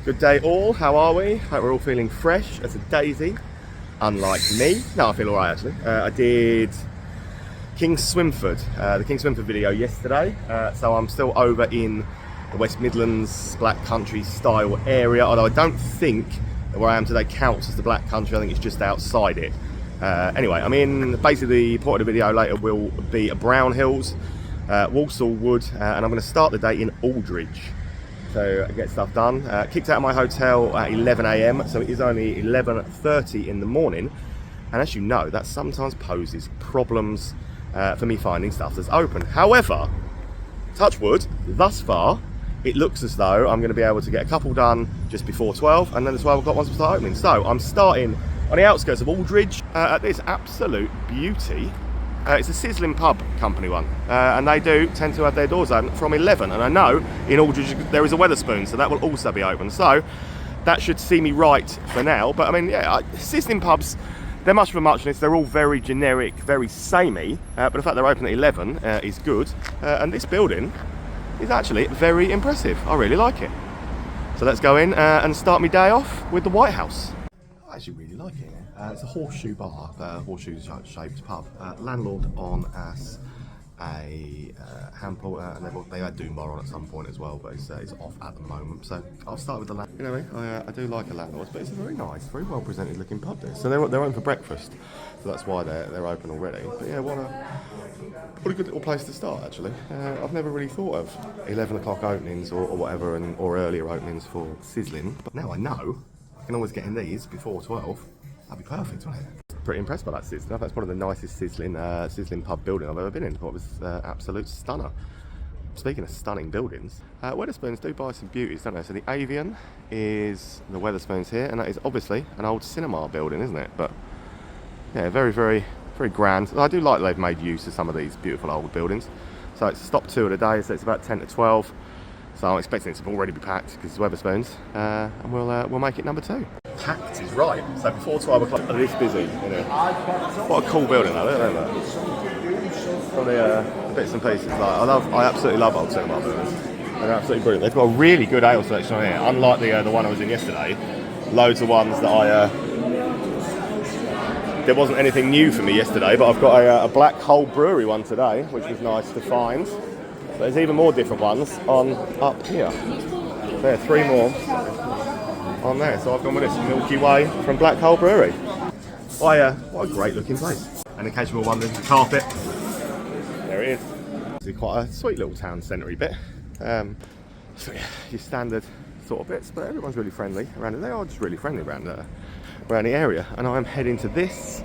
Good day all, how are we? Hope we're all feeling fresh as a daisy. Unlike me. No, I feel alright actually. I did King Swinford, the King Swinford video yesterday. So I'm still over in the West Midlands Black Country style area, although I don't think that where I am today counts as the Black Country. I think it's just outside it. Anyway, I'm in, basically the point of the video later will be at Brownhills, Walsall Wood, and I'm going to start the day in Aldridge. So I get stuff done. Kicked out of my hotel at 11 AM, so it is only 11:30 in the morning. And as you know, that sometimes poses problems for me finding stuff that's open. However, touch wood, thus far, it looks as though I'm going to be able to get a couple done just before 12, and then the 12 o'clock ones will start opening. So I'm starting on the outskirts of Aldridge at this absolute beauty. It's a sizzling pub company one, and they do tend to have their doors open from 11, and I know in Aldridge there is a Wetherspoon, so that will also be open, so that should see me right for now. But I mean, yeah, sizzling pubs, they're much of a muchness, they're all very generic, very samey, but the fact they're open at 11 is good, and this building is actually very impressive. I really like it. So let's go in and start my day off with the White House. I actually really like it. It's a horseshoe bar, horseshoe-shaped pub. Landlord on as a handful, and they had Doom Bar on at some point as well, but it's off at the moment. So I'll start with the landlord. You know, I do like a landlord, but it's a very nice, very well presented looking pub there. So they're open for breakfast, so that's why they're open already. But yeah, what a good little place to start actually. I've never really thought of 11 o'clock openings or whatever, or earlier openings for sizzling, but now I know I can always get in these before 12. That'd be perfect, wouldn't it? Pretty impressed by that sizzling. That's one of the nicest sizzling pub building I've ever been in. I thought it was absolute stunner. Speaking of stunning buildings, Wetherspoons do buy some beauties, don't they? So the Avian is the Wetherspoons here, and that is obviously an old cinema building, isn't it? But yeah, very, very, very grand. I do like that they've made use of some of these beautiful old buildings. So it's stop 2 of the day, so it's about 10 to 12. So I'm expecting it to already be packed because it's Wetherspoons, and we'll make it number 2. Packed is right. So before 12 o'clock, this busy. You know. What a cool building, though, isn't it? All the bits and pieces. Like, I absolutely love old cinema buildings. They're absolutely brilliant. They've got a really good ale selection on here. Unlike the one I was in yesterday, loads of ones that there wasn't anything new for me yesterday, but I've got a Black Hole Brewery one today, which was nice to find. There's even more different ones on up here. There, 3 more on there. So I've gone with this Milky Way from Black Hole Brewery. What a great looking place. And in case you were wondering, the carpet, there it is. It's quite a sweet little town centre-y bit. So yeah, your standard sort of bits, but everyone's really friendly around it. They are just really friendly around the area. And I am heading to this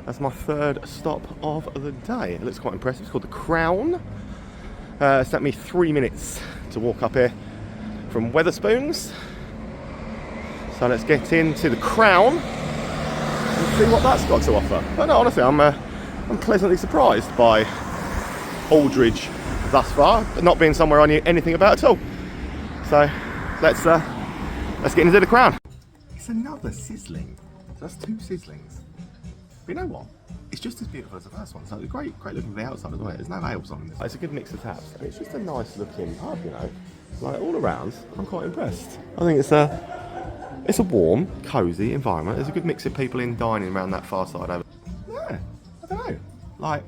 as my 3rd stop of the day. It looks quite impressive. It's called the Crown. It's taken me 3 minutes to walk up here from Wetherspoons. So let's get into the Crown and see what that's got to offer. But no, honestly, I'm pleasantly surprised by Aldridge thus far, but not being somewhere I knew anything about at all. So let's get into the Crown. It's another sizzling. So that's 2 sizzlings. But you know what? It's just as beautiful as the first one. So it's great looking from the outside as well. There's no ales on this. It's a good mix of taps. And it's just a nice looking pub, you know. Like all around, I'm quite impressed. I think it's a warm, cosy environment. There's a good mix of people in dining around that far side over. Yeah, I don't know. Like,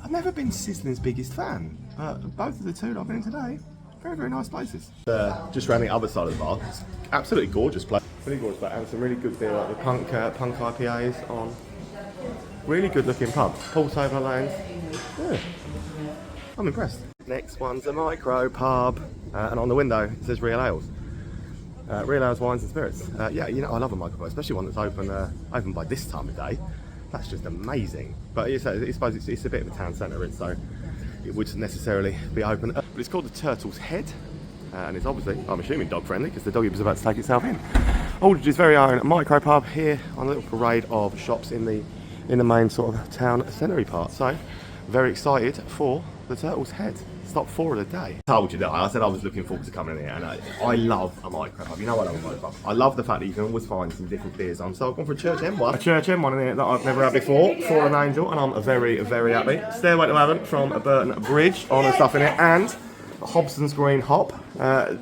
I've never been Sizzling's biggest fan, but both of the 2 that I've been in today, very, very nice places. Just around the other side of the bar, it's absolutely gorgeous place. Really gorgeous place, and some really good beer, like the punk IPAs on. Really good looking pub. Port over lanes. Yeah, I'm impressed. Next one's a micro pub, and on the window it says Real Ales. Real Ales, Wines and Spirits. Yeah, you know, I love a micro pub, especially one that's open by this time of day. That's just amazing. But I suppose it's a bit of a town centre, so it wouldn't necessarily be open. But it's called the Turtle's Head, and it's obviously, I'm assuming, dog friendly because the doggy was about to take itself in. Aldridge's very own micro pub here on a little parade of shops in the main sort of town centre part. So very excited for the Turtle's Head. Stop 4 of the day. I told you that. I said I was looking forward to coming in here, and I love a micro pub. You know I love a micro pub. I love the fact that you can always find some different beers on. So I've gone for a Church End one. A Church End one in here that I've never had before, for an Angel, and I'm very, very happy. Stairway to Heaven from Burton Bridge on and stuff in it, and Hobson's Green hop.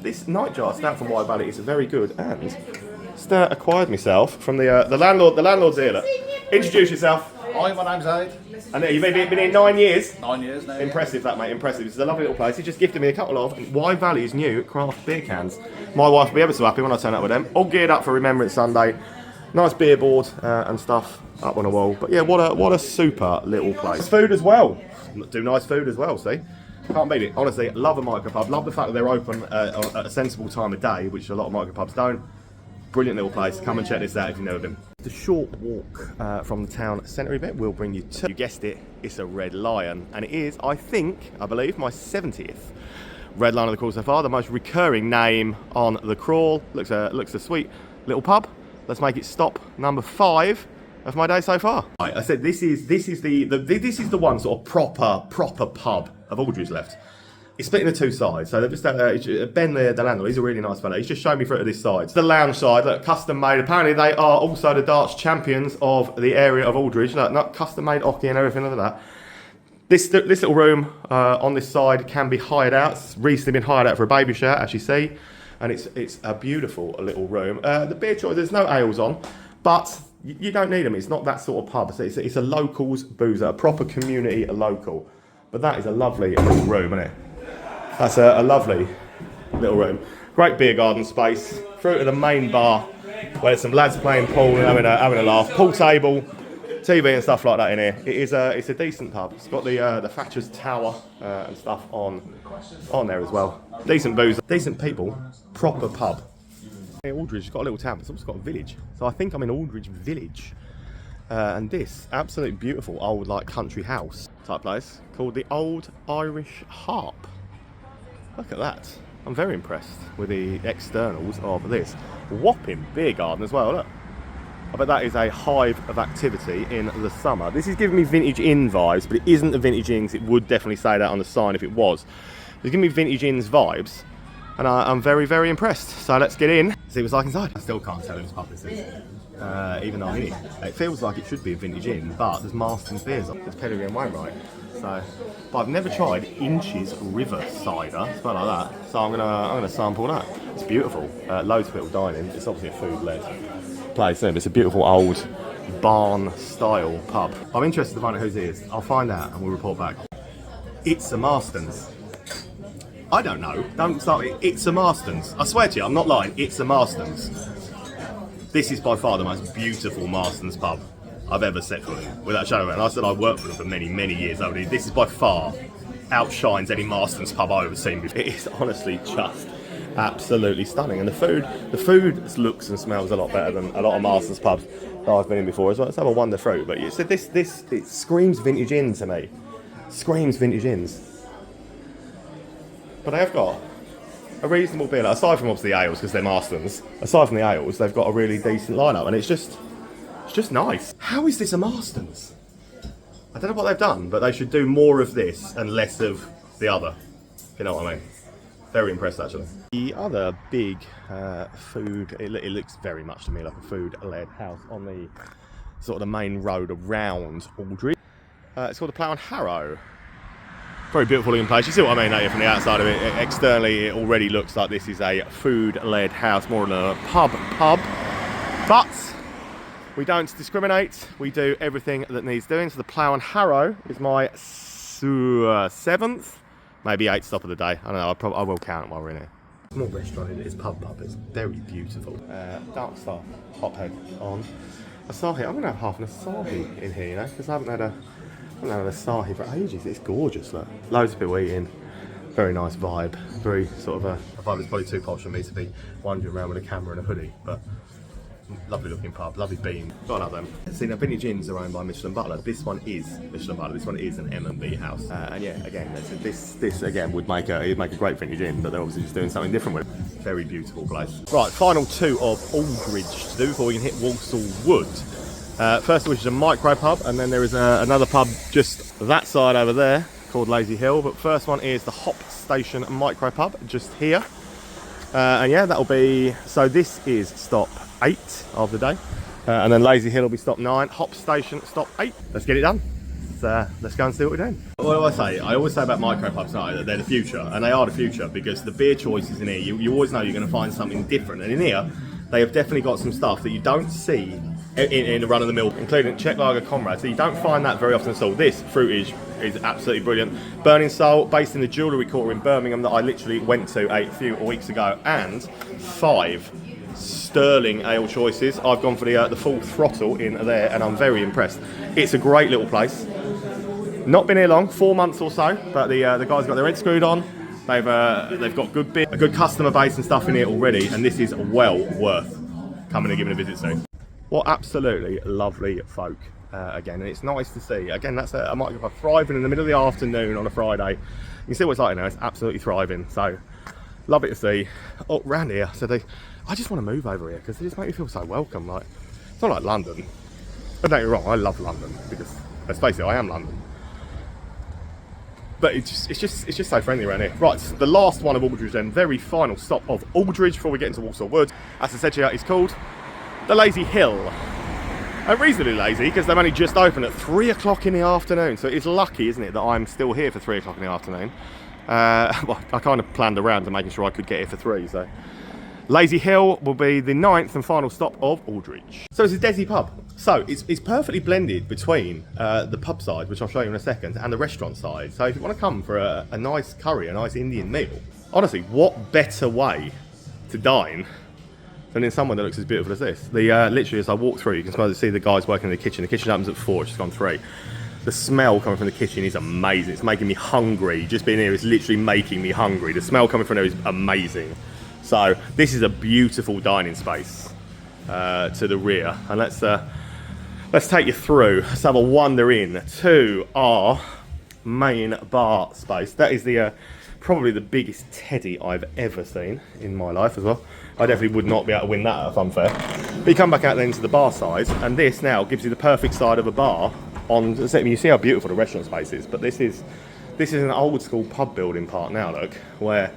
This nightjar stout from Wye Valley is very good, and just acquired myself from the landlord. The landlord's here. Look. Introduce yourself. Hi, my name's Ed. And you've been here 9 years. 9 years now. Impressive, that mate. Impressive. This is a lovely little place. He just gifted me a couple of Wye Valley's new craft beer cans. My wife will be ever so happy when I turn up with them. All geared up for Remembrance Sunday. Nice beer board and stuff up on the wall. But yeah, what a super little place. Food as well. Do nice food as well. See. Can't beat it. Honestly, love a micropub. Love the fact that they're open at a sensible time of day, which a lot of micropubs don't. Brilliant little place. Come and check this out if you've never been. The short walk from the town centre bit will bring you to, you guessed it, it's a Red Lion. And it is, I believe, my 70th Red Lion of the Crawl so far. The most recurring name on the crawl. Looks a sweet little pub. Let's make it stop number 5 of my day so far. Right, I said this is the one sort of proper pub of Aldridge left. It's split into two sides, so they've just Ben, the landlord, he's a really nice fella. He's just shown me through to this side. It's the lounge side, look, custom made. Apparently they are also the darts champions of the area of Aldridge. Look, not custom made hockey and everything like that. This little room on this side can be hired out. It's recently been hired out for a baby shower, as you see, and it's a beautiful little room. The beer choice, there's no ales on, but you don't need them. It's not that sort of pub. It's a locals boozer, a proper community local. But that is a lovely little room, isn't it? That's a lovely little room. Great beer garden space. Through to the main bar where there's some lads playing pool and having a laugh. Pool table, TV and stuff like that in here. It's a decent pub. It's got the Thatcher's Tower and stuff on there as well. Decent booze, decent people, proper pub. Aldridge has got a little town. It's also got a village. So I think I'm in Aldridge Village. And this absolutely beautiful old country house type place called the Old Irish Harp. Look at that. I'm very impressed with the externals of this. Whopping beer garden as well, look. I bet that is a hive of activity in the summer. This is giving me Vintage Inn vibes, but it isn't the Vintage Inns. It would definitely say that on the sign if it was. It's giving me Vintage Inns vibes, and I'm very, very impressed. So let's get in, see what's like inside. I still can't tell whose pub this is, even though I'm in it. It feels like it should be a Vintage Inn, but there's Marston's beers on. There's Pedigree and Wainwright. So, but I've never tried Inch's River Cider, something like that. So I'm gonna sample that. It's beautiful. Loads of people dining. It's obviously a food-led place, isn't it? It's a beautiful old barn-style pub. I'm interested to find out whose it is. I'll find out and we'll report back. It's a Marston's. I don't know. Don't start with it's a Marston's. I swear to you, I'm not lying. It's a Marston's. This is by far the most beautiful Marston's pub I've ever set foot in, without showing. And I said I worked for them for many, many years. This is by far outshines any Marston's pub I've ever seen before. It is honestly just absolutely stunning, and the food looks and smells a lot better than a lot of Marston's pubs that I've been in before as well. Let's have a wander through. But so it screams Vintage Inn to me. Screams Vintage Inns. But they have got a reasonable beer. Aside from obviously the ales, because they're Marston's. Aside from the ales, they've got a really decent lineup, and it's just nice. How is this a Marston's? I don't know what they've done, but they should do more of this and less of the other. If you know what I mean. Very impressed actually. The other big food, it looks very much to me like a food-led house on the sort of the main road around Aldridge. It's called the Plough and Harrow. Very beautiful looking place. You see what I mean, don't you, from the outside of it? Externally, it already looks like this is a food-led house, more than a pub. But we don't discriminate. We do everything that needs doing. So the Plough and Harrow is my 7th, maybe 8th stop of the day. I don't know. I will count while we're in here. Small restaurant. It is pub. It's very beautiful. Dark Star hophead on Asahi. I'm gonna have half an Asahi in here, you know, because I haven't had an Asahi for ages. It's gorgeous. Look, loads of people eating. Very nice vibe. Very sort of a vibe that's probably too posh for me to be wandering around with a camera and a hoodie, but. Lovely looking pub, lovely beam. Got another them. See, now Vintage Inns are owned by Michelin Butler. This one is Michelin Butler. This one is an M&B house. And yeah, again, this again would make a great Vintage Inn, but they're obviously just doing something different with it. Very beautiful place. Right, final two of Aldridge to do before we can hit Walsall Wood. First of which is a micro pub, and then there is another pub just that side over there called Lazy Hill. But first one is the Hop Station micro pub just here. And yeah, that'll be, so this is stop 8 of the day, and then Lazy Hill will be stop 9, Hop Station stop 8. Let's get it done. Let's go and see what we're doing. What do I say? I always say about micropubs that they're the future, and they are the future because the beer choices in here, you always know you're going to find something different. And in here, they have definitely got some stuff that you don't see in the run-of-the-mill, including Czech Lager Comrade. So you don't find that very often. So this fruitage is absolutely brilliant. Burning Soul, based in the Jewellery Quarter in Birmingham that I literally went to a few weeks ago, and 5 sterling ale choices. I've gone for the full throttle in there, and I'm very impressed. It's a great little place. Not been here long, 4 months or so, but the guys got their head screwed on. They've got good beer, a good customer base and stuff in here already, and this is well worth coming and giving a visit to. What absolutely lovely folk again, and it's nice to see. Again, that's a micropub thriving in the middle of the afternoon on a Friday. You can see what it's like now. It's absolutely thriving. So love it to see. Oh, round here, so I just want to move over here because they just make me feel so welcome. Like, it's not like London. But don't get me wrong, I love London because, let's face it, I am London. But it's just so friendly around here. Right, the last one of Aldridge then, very final stop of Aldridge before we get into Walsall Wood. As I said to you, it's called the Lazy Hill. And reasonably lazy because they're only just open at 3 o'clock in the afternoon. So it's lucky, isn't it, that I'm still here for 3 o'clock in the afternoon. Well, I kind of planned around to making sure I could get here for 3, so. Lazy Hill will be the 9th and final stop of Aldridge. So it's a desi pub. So it's perfectly blended between the pub side, which I'll show you in a second, and the restaurant side. So if you want to come for a nice curry, a nice Indian meal, honestly, what better way to dine than in somewhere that looks as beautiful as this? Literally, as I walk through, you can see the guys working in the kitchen. The kitchen opens at 4, it's just gone 3. The smell coming from the kitchen is amazing. It's making me hungry. Just being here is literally making me hungry. The smell coming from there is amazing. So this is a beautiful dining space to the rear, and let's take you through. Let's have a wander in to our main bar space. That is probably the biggest teddy I've ever seen in my life as well. I definitely would not be able to win that at a fun fair. But you come back out then to the bar side, and this now gives you the perfect side of a bar. You see how beautiful the restaurant space is, but this is an old school pub building part now. Look, where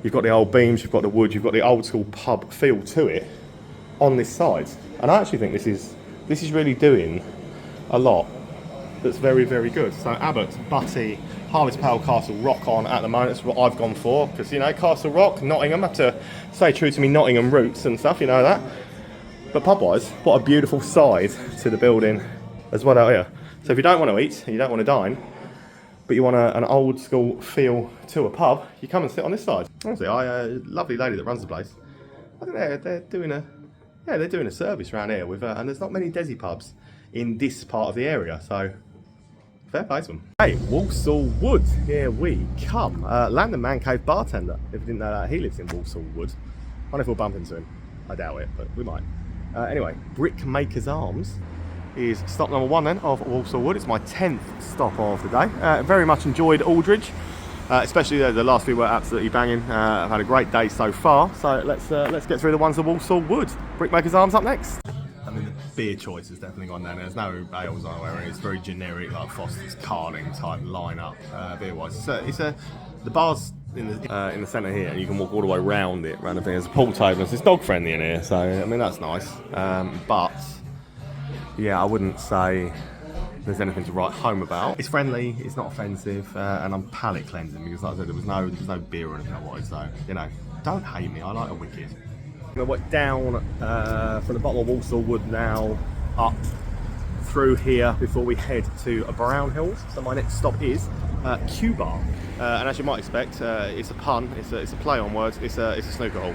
you've got the old beams, you've got the wood, you've got the old school pub feel to it on this side. And I actually think this is really doing a lot that's very, very good. So Abbott, Butty, Harvest Pale, Castle Rock on at the moment. That's what I've gone for, because, you know, Castle Rock, Nottingham, I have to stay true to me Nottingham roots and stuff, you know that. But pub-wise, what a beautiful side to the building as well out here. So if you don't want to eat, and you don't want to dine, but you want an old school feel to a pub, you come and sit on this side. Honestly, lovely lady that runs the place. I think they're doing a service around here with, and there's not many desi pubs in this part of the area, so fair play to them. Hey, Walsall Wood, here we come. Landon Man Cave bartender. If you didn't know that, he lives in Walsall Wood. I wonder if we'll bump into him. I doubt it, but we might. Anyway, Brickmaker's Arms is stop number 1 then of Walsall Wood. It's my 10th stop of the day. Very much enjoyed Aldridge, especially the last few were absolutely banging. I've had a great day so far, so let's get through the ones of Walsall Wood. Brickmaker's Arms up next. I mean, the beer choice has definitely gone down. There's no ales anywhere, and it's very generic, like Foster's Carling type lineup beer-wise. The bar's in the centre here, and you can walk all the way around it, around the thing. There's a pool table, it's dog friendly in here, so I mean that's nice. But yeah, I wouldn't say there's anything to write home about. It's friendly, it's not offensive, and I'm palate cleansing because, like I said, there was no beer or anything I wanted. So, you know, don't hate me. I like a wicked. I'm gonna work down from the bottom of Walsall Wood now up through here before we head to Brownhills. So my next stop is Q Bar, and as you might expect, it's a pun. It's a play on words. It's a snooker hall,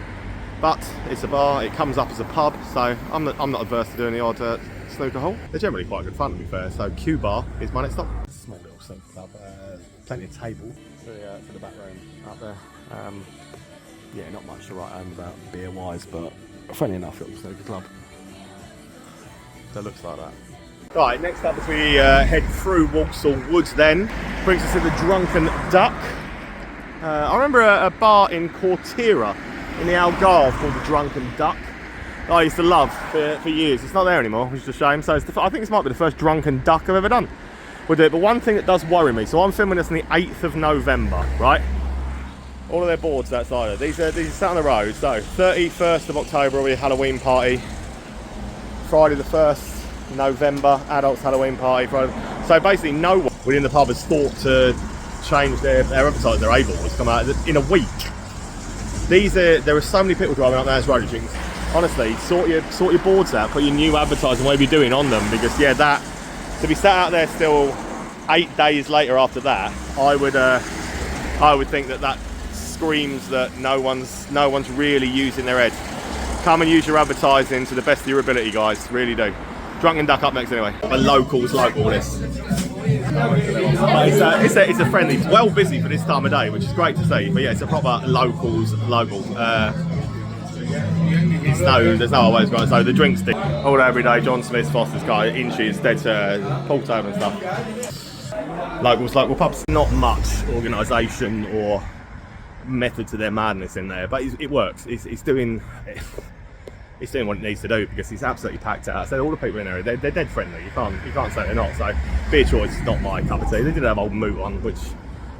but it's a bar. It comes up as a pub, so I'm not averse to doing the odd snooker hole. They're generally quite good fun, to be fair. So Q Bar is my next stop. Small little snooker club, plenty of tables for the back room up there. Yeah, not much to write home about beer wise, but a friendly enough little snooker club that looks like that. Right, next up as we head through Walsall Woods then, brings us to the Drunken Duck. I remember a bar in Cortira in the Algarve called the Drunken Duck. I used to love for years. It's not there anymore, which is a shame. So I think this might be the first Drunken Duck I've ever done. We'll do it, but one thing that does worry me, so I'm filming this on the 8th of November, right? All of their boards outside. These are sat on the road. So 31st of October will be a Halloween party. Friday the 1st November, adults Halloween party. So basically no one within the pub has thought to change their advertising, their A-boards come out in a week. There are so many people driving up those road jigs. Honestly, sort your boards out, put your new advertising, whatever you're doing on them, because yeah, that to be sat out there still 8 days later after that, I would think that screams that no one's really using their head. Come and use your advertising to the best of your ability, guys. Really do. Drunken Duck up next anyway. A local's local this. It's a friendly, well busy for this time of day, which is great to see. But yeah, it's a proper local's local. There's no other way to go. So the drinks stick all day, every day. John Smith's, Foster's car, Inches, Dead Port over and stuff. Locals, local pubs. Not much organisation or method to their madness in there, but it works. It's doing what it needs to do, because it's absolutely packed out. So all the people in there, they're dead friendly. You can't say they're not. So beer choice is not my cup of tea. They did have old moot on, which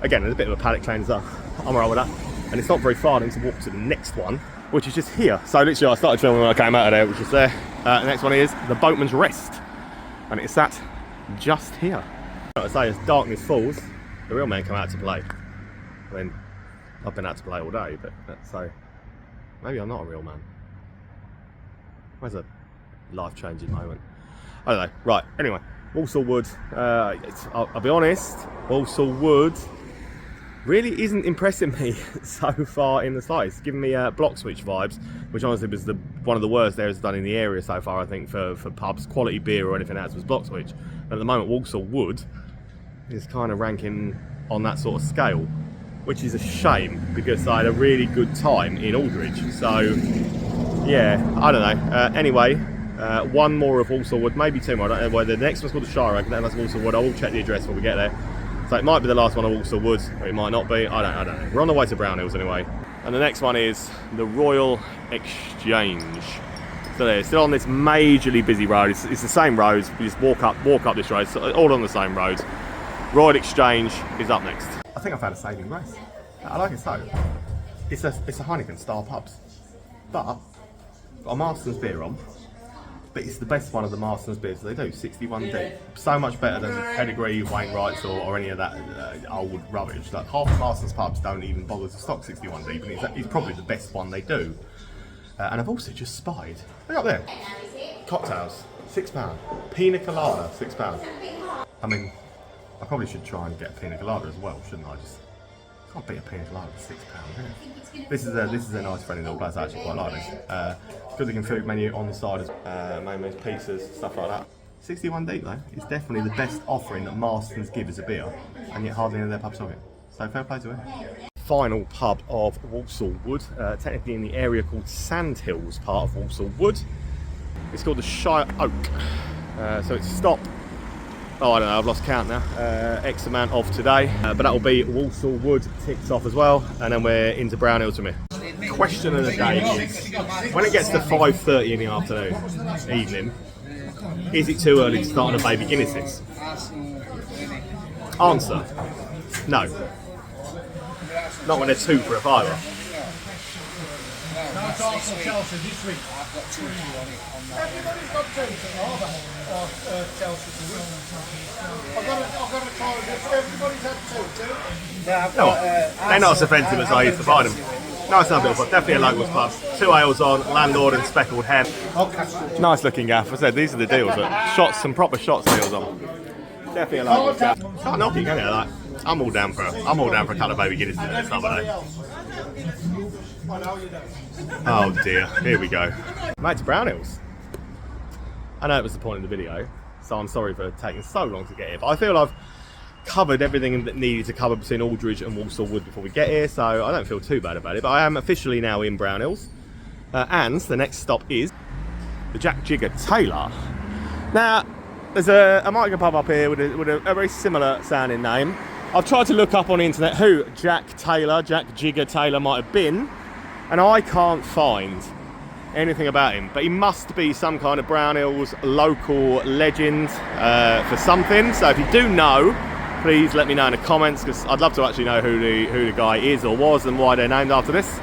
again is a bit of a paddock change, so I'm alright with that. And it's not very far then to walk to the next one, which is just here. So literally I started filming when I came out of there, which is there. The next one is the Boatman's Rest, and it's sat just here. I say as darkness falls, the real men come out to play. I mean, I've been out to play all day, but so maybe I'm not a real man. Where's a life-changing moment? I don't know. Right, anyway, Walsall Wood. I'll be honest, Walsall Wood really isn't impressing me so far in the slice. It's giving me block switch vibes, which honestly was one of the worst there has done in the area so far, I think, for pubs. Quality beer or anything else was block switch. But at the moment, Walsall Wood is kind of ranking on that sort of scale, which is a shame, because I had a really good time in Aldridge. So yeah, I don't know. Anyway, one more of Walsall Wood, maybe two more. I don't know whether the next one's called the Shire, I think that's Walsall Wood. I will check the address when we get there. So it might be the last one of Walsall Wood, or it might not be. I don't know. We're on the way to Brownhills anyway. And the next one is the Royal Exchange. So there, still on this majorly busy road. It's the same roads. We just walk up this road. So all on the same roads. Royal Exchange is up next. I think I've had a saving grace. I like it so. It's a Heineken style pubs, but got a Marston's beer on. But it's the best one of the Marston's beers they do, 61D. So much better than Pedigree, Wainwright's or any of that old rubbish. Like half of Marston's pubs don't even bother to stock 61D, but it's probably the best one they do. And I've also just spied, look up there, cocktails, £6. Pina colada, £6. I mean, I probably should try and get a pina colada as well, shouldn't I? Just can't beat a pina colada for £6, can it? This is a nice friendly little place. I actually quite like this. Good looking food menu on the side, mayonnaise, pizzas, stuff like that. 61D though, it's definitely the best offering that Marston's give as a beer, and yet hardly any of their pubs have it. So fair play to it. Final pub of Walsall Wood, technically in the area called Sandhills, part of Walsall Wood. It's called the Shire Oak. So it's stop. Oh, I don't know, I've lost count now. X amount off today, but that'll be Walsall Wood ticked off as well, and then we're into Brownhills from here. Question of the day is, when it gets to 5:30 in the afternoon, evening, is it too early to start on a baby Guinnesses? Answer, no. Not when they're 2 for a fiver. Chelsea this week. I've got 2 on it. Everybody's got 2 Chelsea. I've got a call. Everybody's had 2. No, they're not as offensive as I used to find them. Nice enough little pub, definitely a locals pub. 2 ales on, landlord and speckled hen. Nice looking gaff. I said these are the deals. But some proper shots deals on. Definitely a locals gaff. Can't knock it, can you? Like, I'm all down for a couple of baby Guinness this time of day. Oh dear, here we go. Mate, to Brownhills. I know it was the point of the video, so I'm sorry for taking so long to get here, but I feel I've covered everything that needed to cover between Aldridge and Walsall Wood before we get here, so I don't feel too bad about it. But I am officially now in Brownhills, and the next stop is the Jack Jigger Taylor. Now, there's a micro pub up here with a very similar sounding name. I've tried to look up on the internet who Jack Jigger Taylor might have been, and I can't find anything about him. But he must be some kind of Brownhills local legend for something. So if you do know, please let me know in the comments, because I'd love to actually know who the guy is or was and why they're named after this.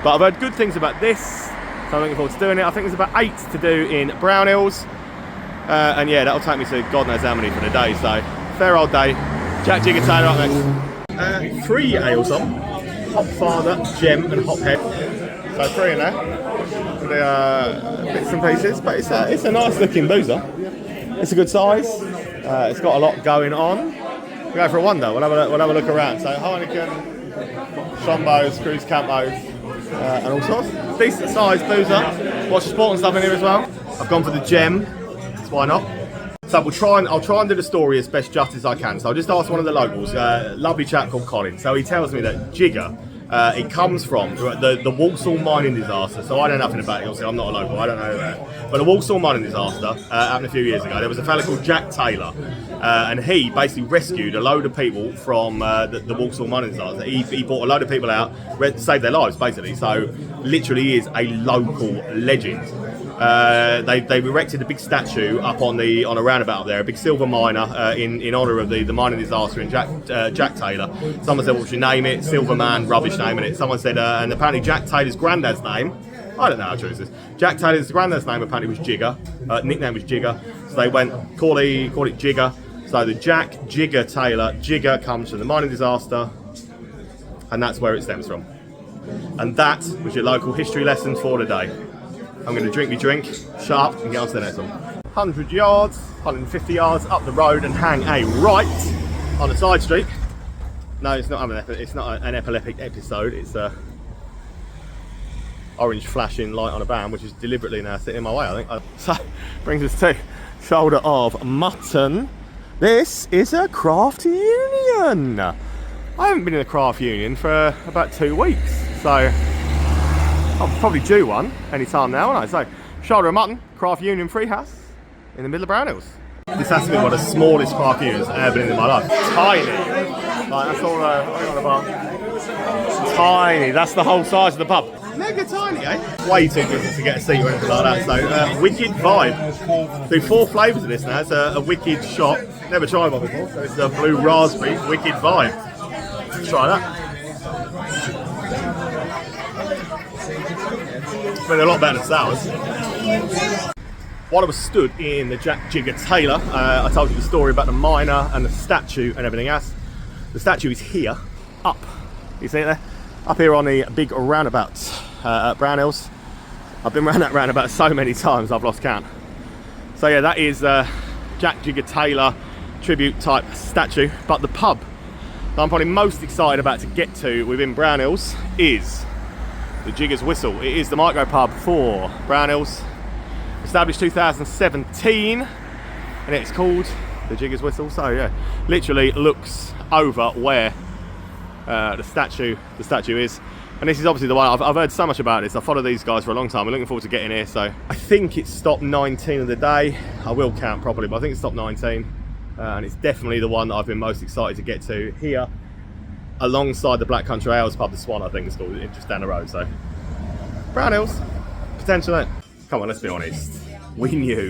But I've heard good things about this, so I'm looking forward to doing it. I think there's about 8 to do in Brownhills. And yeah, that'll take me to God knows how many for the day. So fair old day. Jack Jigger Taylor up next. 3 ales on. Hop Father, Gem, and Hop Head. So 3 in there. The bits and pieces, but it's a nice looking boozer. It's a good size. It's got a lot going on. We'll go for a wander. We'll have a look around. So Heineken, Shombos, Cruise Campos, and all sorts. Decent size boozer. Watch sport and stuff in here as well. I've gone for the Gem. So why not? So I'll try and do the story as best justice as I can. So I'll just ask one of the locals, lovely chap called Colin. So he tells me that Jigger, it comes from the Walsall mining disaster. So I know nothing about it, obviously I'm not a local, I don't know that. But the Walsall mining disaster happened a few years ago. There was a fella called Jack Taylor, and he basically rescued a load of people from the Walsall mining disaster. He brought a load of people out, saved their lives basically. So literally is a local legend. They erected a big statue up on a roundabout up there, a big silver miner in honour of the mining disaster in Jack Taylor. Someone said, what should you name it? Silver Man, rubbish naming it. Someone said, and apparently Jack Taylor's granddad's name, I don't know how true this is. Jack Taylor's granddad's name apparently was Jigger, nickname was Jigger. So they went, call it Jigger. So the Jack Jigger Taylor, Jigger comes from the mining disaster, and that's where it stems from. And that was your local history lesson for today. I'm going to drink me drink, shut up, and get on to the next one. 100 yards, 150 yards up the road and hang a right on a side street. No, it's not an epileptic episode. It's a orange flashing light on a van, which is deliberately now sitting in my way, I think. So, brings us to shoulder of mutton. This is a craft union. I haven't been in a craft union for about 2 weeks, so I'll probably do one any time now, won't I? So, shoulder of mutton, craft union free house in the middle of Brownhills. This has to be one of the smallest craft unions I've ever been in my life. Tiny. Like, that's all on the bar. Tiny. That's the whole size of the pub. Mega tiny, eh? Way too busy to get a seat or anything like that. So, wicked vibe. Do 4 flavours of this now. It's a wicked shot. Never tried one before. So it's a blue raspberry wicked vibe. Let's try that. But a lot better than sours. While I was stood in the Jack Jigger Taylor, I told you the story about the miner and the statue and everything else. The statue is here, up. You see it there? Up here on the big roundabout at Brownhills. I've been around that roundabout so many times I've lost count. So yeah, that is Jack Jigger Taylor tribute type statue. But the pub that I'm probably most excited about to get to within Brownhills is the Jiggers Whistle. It is the micro pub for Brownhills, established 2017, and it's called the Jiggers Whistle. So yeah, literally looks over where the statue is. And this is obviously the one, I've heard so much about this. I followed these guys for a long time. I'm looking forward to getting here. So I think it's stop 19 of the day. I will count properly, but I think it's stop 19. And it's definitely the one that I've been most excited to get to here, alongside the Black Country Ales pub, the Swan I think it's called, just down the road. So Brownhills, potential. Come on, let's be honest. We knew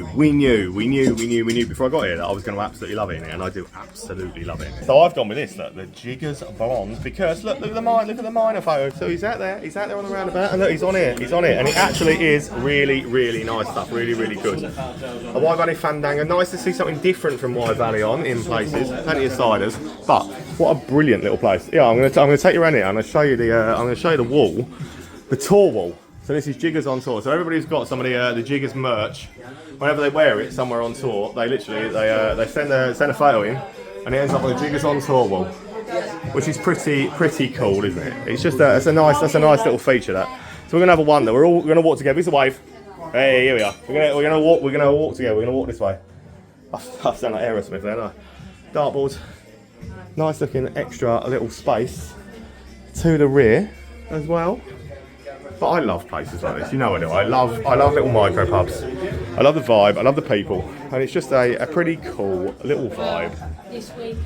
before I got here that I was going to absolutely love it in here, and I do absolutely love it. So I've gone with this, look, the Jiggers Blonde, because look at the miner photo. So he's out there on the roundabout, and look, he's on here, and it actually is really nice stuff, really good. A Wye Valley Fandango, nice to see something different from Wye Valley on in places. Plenty of ciders, but what a brilliant little place. Yeah, I'm going to take you around here, and I'm going to show you the wall, the tour wall. So this is Jiggers on tour. So everybody's got some of the Jiggers merch. Whenever they wear it somewhere on tour, they literally they send a photo in, and it ends up on the Jiggers on tour wall, which is pretty cool, isn't it? It's just that's a nice little feature, that. So we're gonna have a wander. We're gonna walk together. It's a wave. Hey, here we are. We're gonna walk together. We're gonna walk this way. I sound like Aerosmith there, don't I? Dartboard. Nice looking extra little space to the rear as well. But I love places like this, you know I do. I love little micro pubs. I love the vibe, I love the people, and it's just a pretty cool little vibe.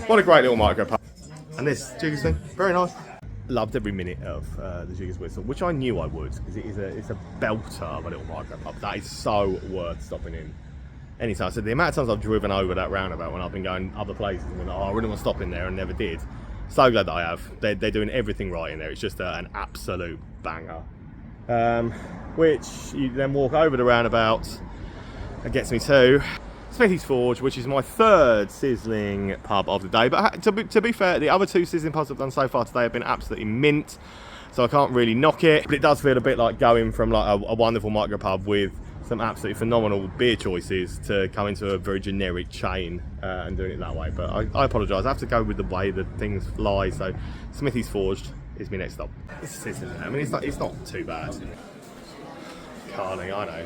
What a great little micro pub. And this Jiggers thing, very nice. Loved every minute of the Jiggers Whistle, which I knew I would, because it's a belter of a little micro pub. That is so worth stopping in anytime. So the amount of times I've driven over that roundabout when I've been going other places and been like, oh, I really want to stop in there, and never did. So glad that I have. They're doing everything right in there. It's just an absolute banger. Which you then walk over the roundabout and gets me to Smithy's Forge, which is my third sizzling pub of the day. But to be fair, the other two sizzling pubs I've done so far today have been absolutely mint, so I can't really knock it. But it does feel a bit like going from like a wonderful micro pub with some absolutely phenomenal beer choices to come into a very generic chain and doing it that way. But I apologise, I have to go with the way that things lie. So Smithy's Forged is my next stop. It's sizzling. I mean, it's not too bad. Carling, I know.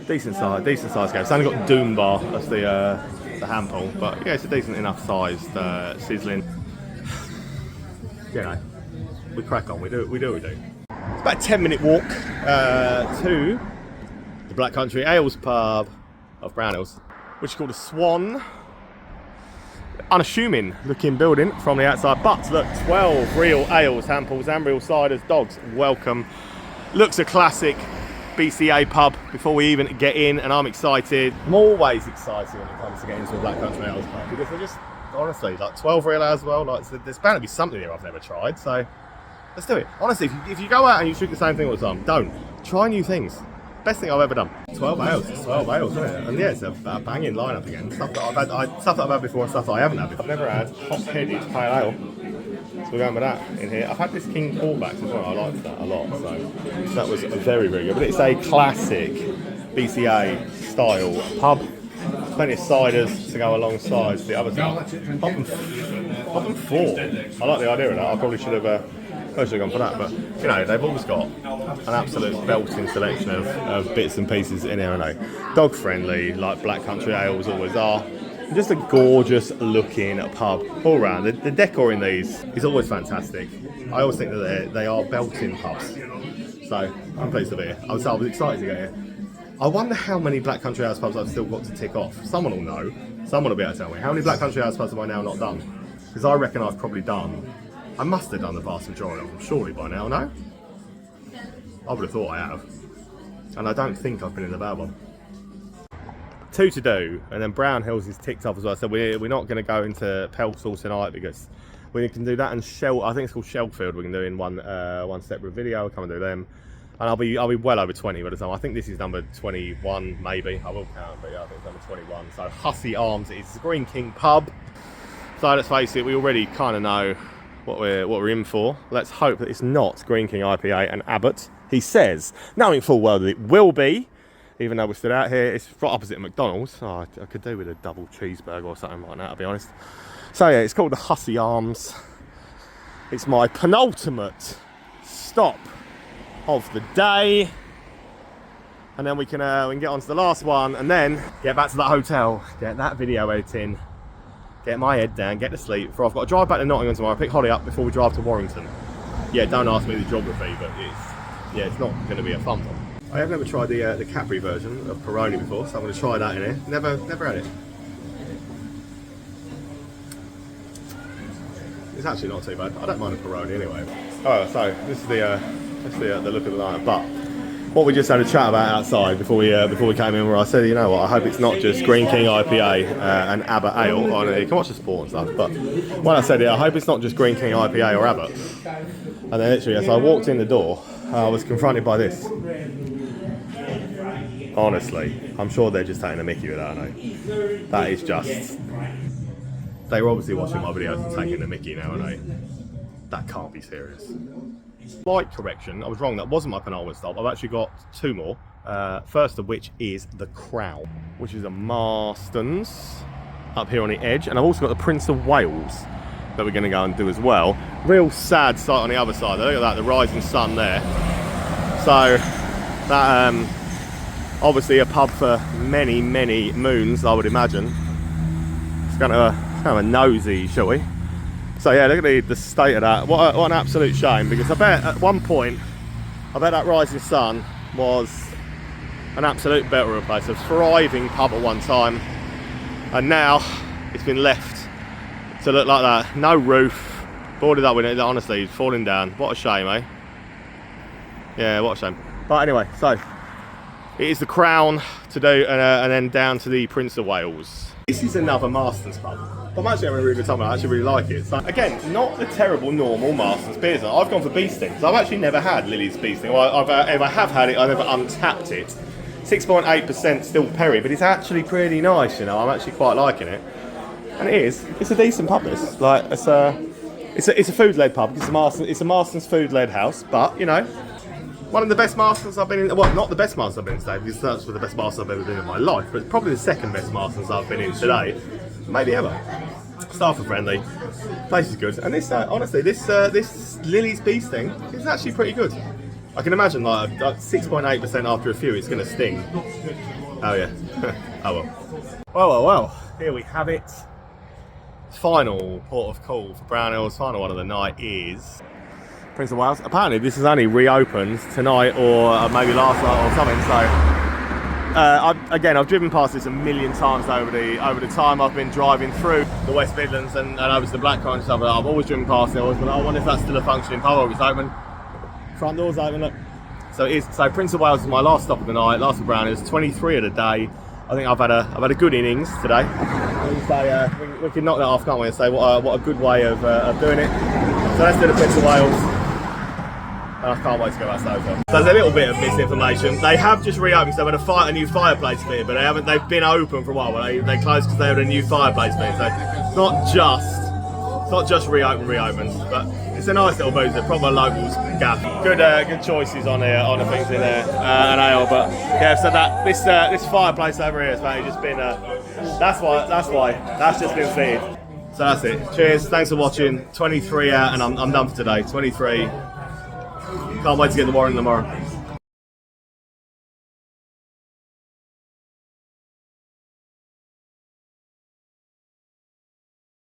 Decent size game. It's only got Doom Bar as the handle, but yeah, it's a decent enough sized sizzling. You know, we crack on. We do what we do. It's about a 10-minute walk to the Black Country Ales pub of Brownhills, which is called a Swan. Unassuming looking building from the outside, but look, 12 real ales, handpulls and real ciders. Dogs, welcome. Looks a classic BCA pub before we even get in, and I'm excited. I'm always excited when it comes to getting into a Black Country Ales pub, because they're just, honestly, like 12 real ales as well, like, so there's bound to be something here I've never tried, so let's do it. Honestly, if you go out and you drink the same thing all the time, don't. Try new things. Best thing I've ever done. 12 ales, it's 12 ales, isn't it? And yeah, it's a banging lineup again. Stuff that I've had before and stuff that I haven't had before. I've never had hop-headed pale ale. So we're going with that in here. I've had this King Callbacks as well. I liked that a lot. So that was very, very good. But it's a classic BCA style pub. Plenty of ciders to go alongside the other stuff. Pop them 4. I like the idea of that. I probably should have gone for that. But you know, they've always got an absolute belting selection of bits and pieces in here. I know, dog friendly, like Black Country Ales always are. Just a gorgeous looking pub all around. The decor in these is always fantastic. I always think that they are belting pubs. So I'm pleased to be here. I was excited to get here. I wonder how many Black Country House pubs I've still got to tick off. Someone will know. Someone will be able to tell me. How many Black Country House pubs have I now not done? Because I reckon I've probably done. I must have done the vast majority of them, surely by now, no? I would have thought I have. And I don't think I've been in the bad one. 2 to do, and then Brownhills is ticked off as well. So we're not going to go into Pelsall tonight, because we can do that and I think it's called Shellfield. We can do in one separate video. I'll come and do them, and I'll be well over 20 by the time. I think this is number 21, maybe. I will count, but yeah, I think it's number 21. So Hussey Arms is the Green King pub. So let's face it, we already kind of know what we're in for. Let's hope that it's not Green King IPA and Abbott. He says, knowing full well that it will be. Even though we stood out here, it's right opposite McDonald's. Oh, I could do with a double cheeseburger or something like that, to be honest. So yeah, it's called the Hussey Arms. It's my penultimate stop of the day, and then we can get on to the last one, and then get back to that hotel, get that video editing, get my head down, get to sleep. Before I've got to drive back to Nottingham tomorrow, pick Holly up before we drive to Warrington. Yeah, don't ask me the geography, but it's not going to be a fun one. I have never tried the Capri version of Peroni before, so I'm going to try that in here. Never had it. It's actually not too bad. I don't mind a Peroni anyway. Oh, so this is the look of the lineup. But what we just had a chat about outside before we came in, where I said, you know what, I hope it's not just Green King IPA and Abbott Ale. You can watch the sport and stuff. But when I said it, I hope it's not just Green King IPA or Abbott. And then literally, as I walked in the door, I was confronted by this. Honestly, I'm sure they're just taking a mickey with that, I know. That is just... They were obviously watching my videos and taking a mickey now, aren't they? That can't be serious. Slight correction, I was wrong, that wasn't my penultimate stop. I've actually got 2 more. First of which is the Crown, which is a Marston's up here on the edge. And I've also got the Prince of Wales that we're going to go and do as well. Real sad sight on the other side. Look at that, the rising sun there. So, that... obviously a pub for many, many moons, I would imagine. It's kind of a nosy, shall we? So yeah, look at the state of that. What an absolute shame, because I bet at one point, that rising sun was an absolute belter of a place, a thriving pub at one time, and now it's been left to look like that. No roof, boarded up with it, honestly, falling down. What a shame, eh? Yeah, what a shame. But anyway, so it is the Crown to do, and then down to the Prince of Wales. This is another Marston's pub. I'm actually having a really good time. I actually really like it. So again, not the terrible normal Marston's beers. I've gone for Bee Stings. I've actually never had Lily's Bee Sting. Well, if I have had it, I've never untapped it. It's 6.8% still Perry, but it's actually pretty nice, you know. I'm actually quite liking it. And it is. It's a decent pub, this. Like, it's a food-led pub. It's a Marston's food-led house, but, you know, one of the best Marston's I've been in. Well, not the best Marston's I've been in today, because that's the best Marston's I've ever been in my life, but it's probably the second best Marston's I've been in today, maybe ever. Staff are friendly, place is good, and this, honestly, this Lily's Beast thing is actually pretty good. I can imagine like 6.8% after a few, it's going to sting. Oh yeah, oh well. Well, here we have it. Final port of call for Brownhills, final one of the night is Prince of Wales. Apparently this is only reopened tonight or maybe last night or something, so I've driven past this a million times over the time I've been driving through the West Midlands and over to the Blackcurrant and stuff. I've always driven past it, always been, I wonder if that's still a functioning pub. It's open, front door's open, look. So it is. So Prince of Wales is my last stop of the night, last of Brownhills, 23 of the day. I think I've had a good innings today. We can knock that off, can't we, and say what a good way of doing it. So let's do the Prince of Wales. And I can't wait to go back to the hotel. So there's a little bit of misinformation. They have just reopened, so they've had a new fireplace fitted, but they've been open for a while. They closed because they had a new fireplace fitted. So it's not just reopened, but it's a nice little boozer, proper locals gaff. Good choices on the things in there, and ale. But yeah, so this fireplace over here has mainly just been that's just been fitted. So that's it. Cheers, thanks for watching. 23 out, and I'm done for today. 23. Can't wait to get the warrant tomorrow.